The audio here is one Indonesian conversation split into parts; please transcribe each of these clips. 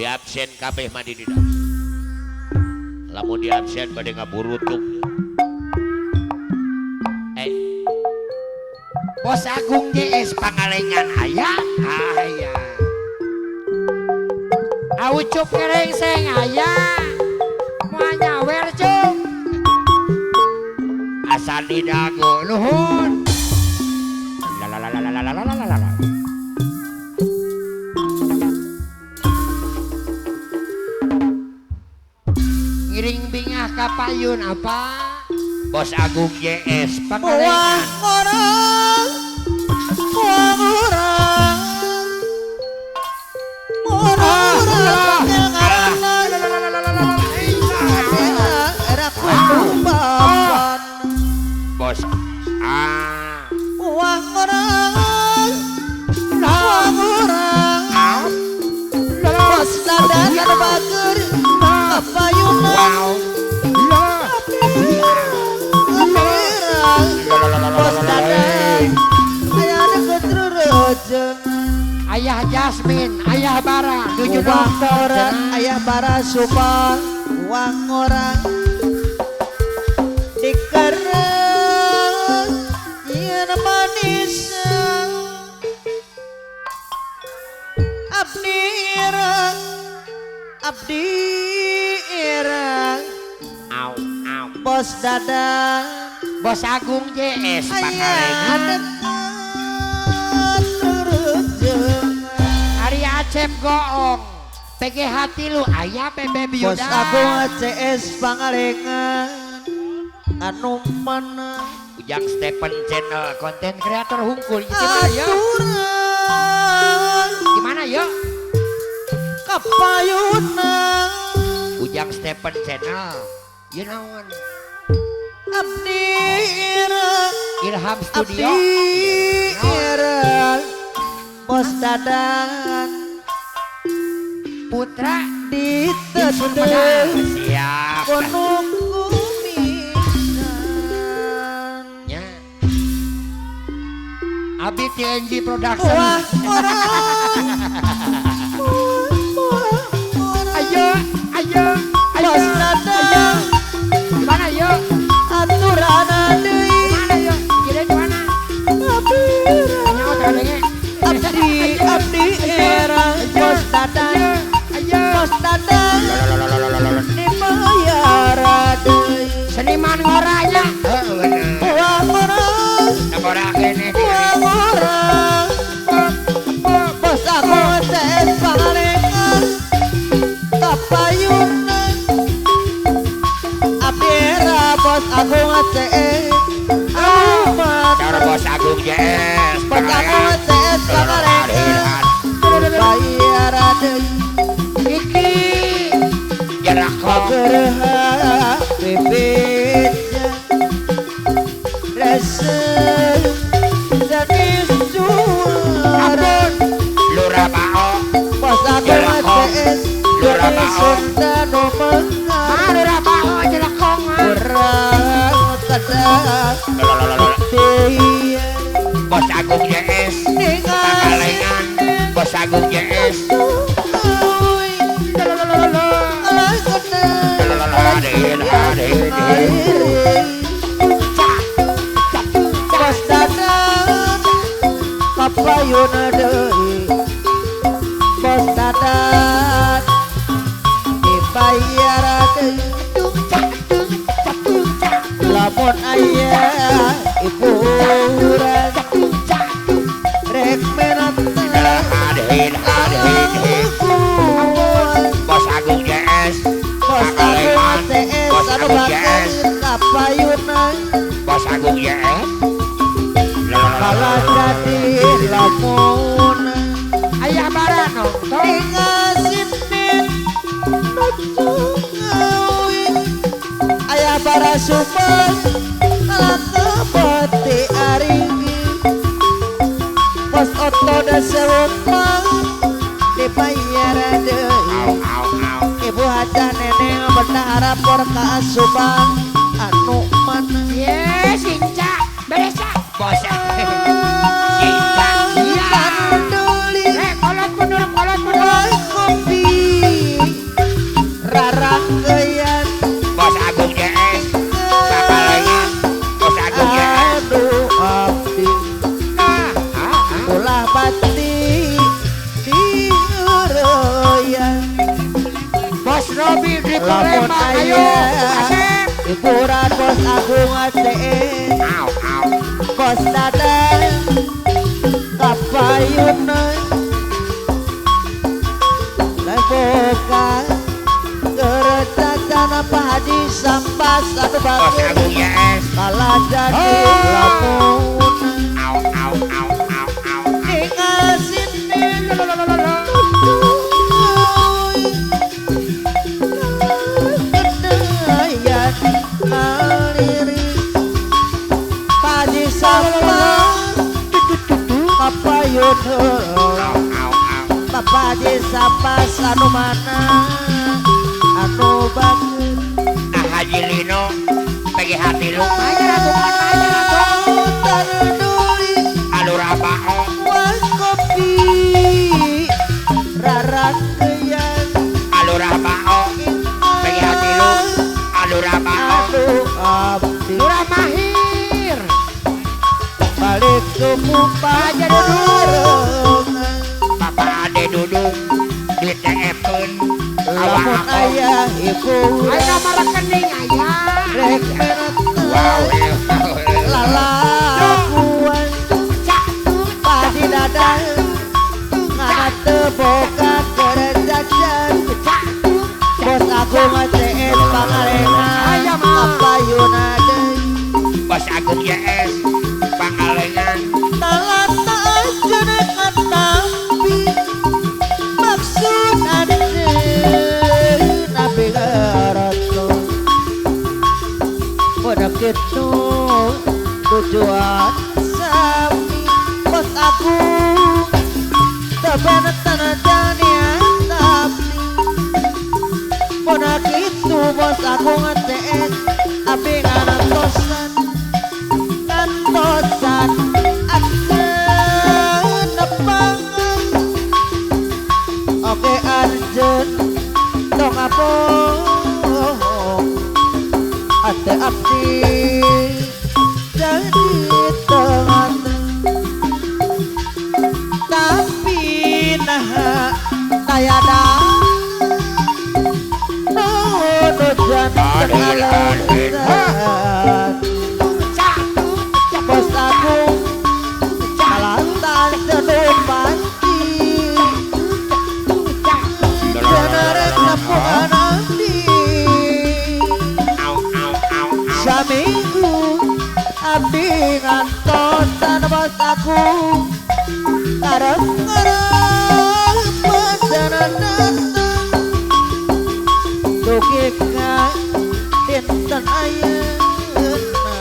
di absen kabeh mah di dina. Lamun di absen bade ngaburutuk. Bos Agung JS Pangalengan aya. Aucup kerengseng aya. Moal nyawer cum. Asal di dago nuhun. Lalalalalalalalalala. Ngiring bingah ka payun apa? Bos Agung JS Pangalengan. Bos bos dadan bager kapayunan bos dadan aya ketrureujeung Ayah Jasmine, ayah Bara, nuju uang dokter. orang ayah bara supang uang orang dikereng yen manis abdi ireng Au, au. bos dadan Bos Agung JS aya Pangalengan. dekat turujeng Ari Acep Goong. PG hati lu ayah bebek bos Yuda. aku CS Pangalengan anu mana Ujang Stephen Channel konten kreator hungkul. Gimana yo? aturan Gimana yo? kapayunan Ujang Stephen Channel. You know one. abdi ireng Ilham abdi Studio. ireng bos dadan Putra ditedeng siap. gunung kumisan Ya. Abi TNG Production. wah orang Ayo, ayo, ayo. bos dadan Gimana yo? aturan deui Gimana yo? Kira gimana? abdi ireng Nyawa tadenge. abdi ireng bos dadan Ayo. bos dadan dibayar deui Seniman ngoranya. Bener. uang orang Ngora kene. uang orang bos aku CS Pangalengan kapayunan abdi era bos aku CS amat Cara bos Agung JS bos aku CS Pangalengan bayar deui Iki jarak kok Gerha bibitnya rasa jadi suara lurah bao pas aku CS Lurah jadi Bao. sunda nomor Aduh rapao jelekong. kurang sadar dia bos Agung JS Pangalengan bos Agung JS Bos dadan kapayuna deui bos dadan dibayar deui lamun aya hiburan rek menantang bos Agung JS bos Pangalengan CS bos anu Agung bakal JS kapayuna bos Agung JS kalah jadi lamun Ayah Bara nonton. Ingasipin ayah bara sumpah kalah kebati aringi pos oto da selempang dibayar deui ibu haja neneng berharap ka subang anu mana Ye, Sinca. Beres ya. bos Iya. anu deuli Kolot mundur, kolot mundur. wai kopi lamun aya hiburan bos agung ACN Au, au. bos dadang kapayuna boga gerejakan apa haji sampas anu Bos bagus Agung YS. kalah jadi lamun Au, au, au, au, au. ingasin Haji sampas kapayun Au, au, au. Bapak Haji sampas anu mana anu bagus Haji Lino pagi hati lu terduli alur abao was kopi rarakeyan alur abao pagi hati lu alur abao aduh abdi Lurah Mahir balik ke mumpah Bapak Ade duduk di TF-keun lamun ayah ibu ayo nama rekening ayah rek meret wow lalakuan padi dadang ngana teboga kerejajan bos agung ACN pangalengan kapayuna deui Bos Agung YS Pangalengan talata aja dekat nabi maksud ade nabi garato pada kitu tujuan sami bos aku tebentan janian tapi pada kitu bos aku ACN abi ngantosan ngantosan akan nepangan oke anjen dong apa ate abdi jadi tengah tapi nah tayada nujan terhalang bos agung kalantan jenuh pasti jenerek nepungan abdi Au, au, au, au. saminggu abdi ngantosan bos agung ngarep-ngarep pesanan datang dukika dinten ayeuna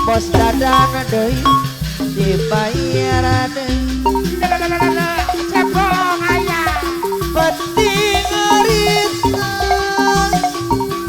bos dadang deui dibayar deui Cepong ayah penting arisan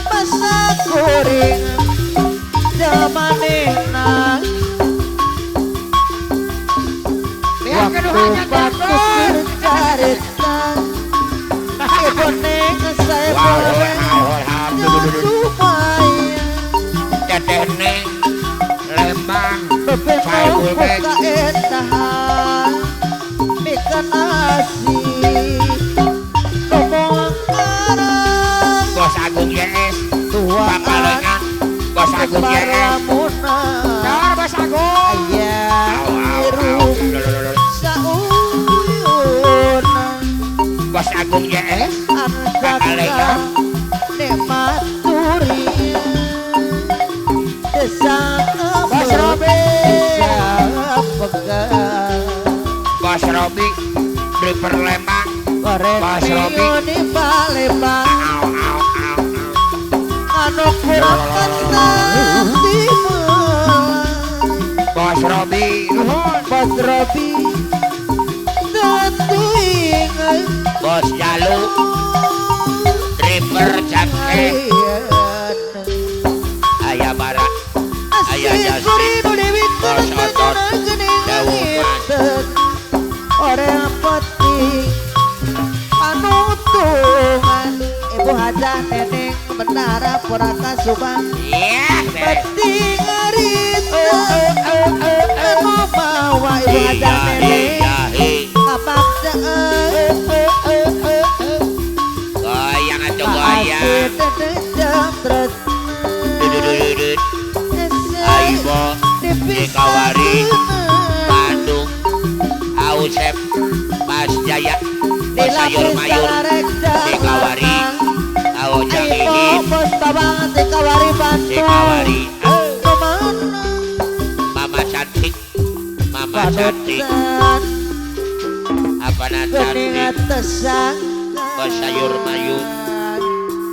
masa kuring zamanena waktu bagus bercarita ibu neng saya boleh supaya Teteh Neng Lembang bebentuk buka etahan ikan asih ngomong karang Bos Agung YS tuaan Pangalengan Bos Agung YS Baramuna Bos Agung ayah Au, au, biru au. sauyunan Bos Agung YS anjaka nikmat durian desa Bos Robi. desa pegang Bos Robi Driver Lembang Bos Bos Robi. di Palembang Au, au, au, au. anu kurang kenal di Malang Bos Robi nuhun Bos Robi tentu ingat Bos Jalu Driver Jangke Ayah Bara Ayah Jasmin Bos Otot Dawuman orang peti panutungan ibu hajah neneng bendara puraka subang Iya beres peti ngarit mau bawa ibu hajah neneng Jahi kapak Goyang atuh Kawari Bandung Ausep Mas Jaya Bos sayur mayur di Kawari Awojang ini bos babang di Kawari di Bandung Kawari kemana Mama cantik Mama cantik apa Bening cantik tesak Bos sayur mayur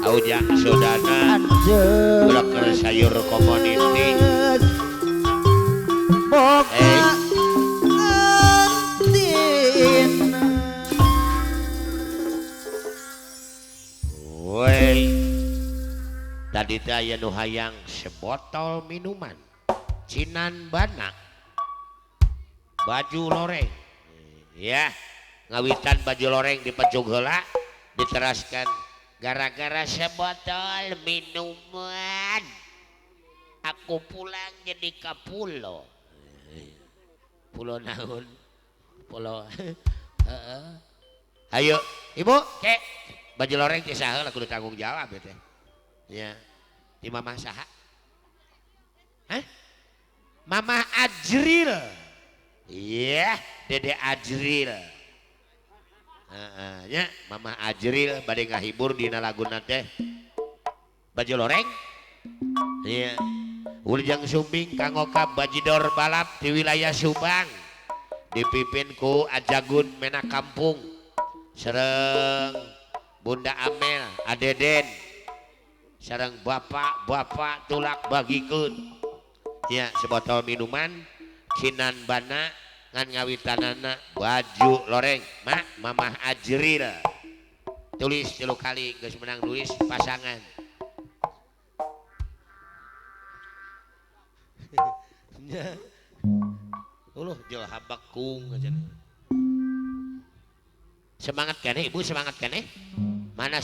Awojang Sodana Broker sayur community boga ngantina woi tadi teh aya nu hayang sebotol minuman cinan bana baju loreng ya ngawitan baju loreng di pecuk heula diteraskan gara-gara sebotol minuman aku pulang jadi kapulo pulo naon pulo ayo ibu kek baju loreng teh saha lah kudu tanggung jawab teh ya di mama saha hah mama Ajril iya dede Ajril ya mama Ajril bade ngahibur dina laguna teh baju loreng iya Urjang Sumbing Kangoka Bajidor balap di wilayah Subang dipimpin ku Ajagun Mena Kampung sareng Bunda Amel Adeden sareng bapak tulak bagikeun ya sebotol minuman cinan bana ngan ngawitanana baju loreng mak mamah Ajril tulis 3 kali geus menang nulis pasangan nya jel habakung aja semangat keneh ibu semangat keneh mana